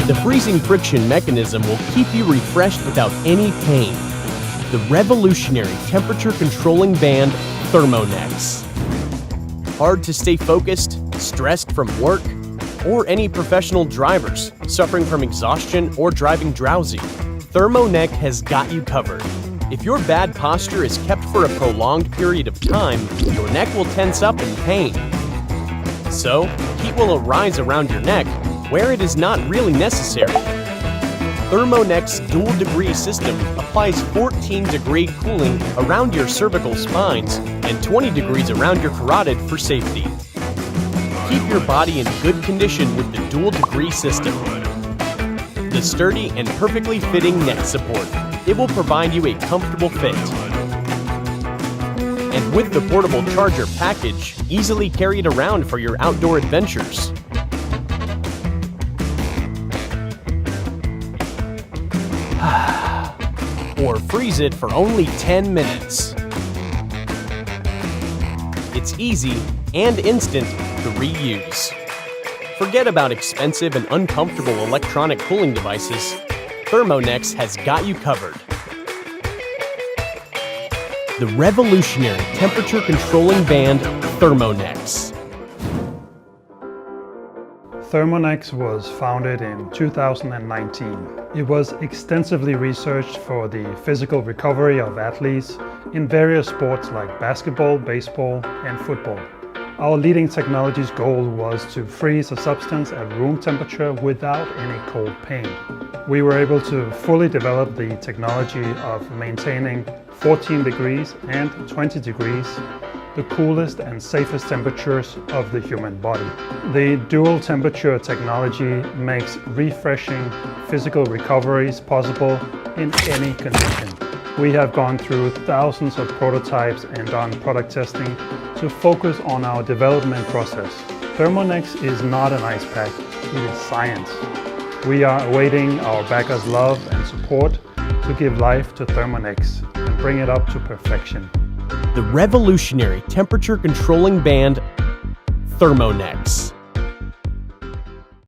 The freezing friction mechanism will keep you refreshed without any pain. The revolutionary temperature controlling band, ThermoNex. Hard to stay focused, stressed from work, or any professional drivers suffering from exhaustion or driving drowsy, ThermoNeck has got you covered. If your bad posture is kept for a prolonged period of time, your neck will tense up in pain. So, heat will arise around your neck where it is not really necessary. ThermoNeck's dual-degree system applies 14-degree cooling around your cervical spines and 20 degrees around your carotid for safety. Keep your body in good condition with the dual-degree system. The sturdy and perfectly fitting neck support. It will provide you a comfortable fit. And with the portable charger package, easily carried around for your outdoor adventures. Or freeze it for only 10 minutes. It's easy and instant to reuse. Forget about expensive and uncomfortable electronic cooling devices. ThermoNex has got you covered. The revolutionary temperature controlling band, ThermoNex. ThermoNex was founded in 2019. It was extensively researched for the physical recovery of athletes in various sports like basketball, baseball, and football. Our leading technology's goal was to freeze a substance at room temperature without any cold pain. We were able to fully develop the technology of maintaining 14 degrees and 20 degrees, the coolest and safest temperatures of the human body. The dual temperature technology makes refreshing physical recoveries possible in any condition. We have gone through thousands of prototypes and done product testing to focus on our development process. ThermoNex is not an ice pack, it is science. We are awaiting our backers' love and support to give life to ThermoNex and bring it up to perfection. The revolutionary temperature controlling band, ThermoNex.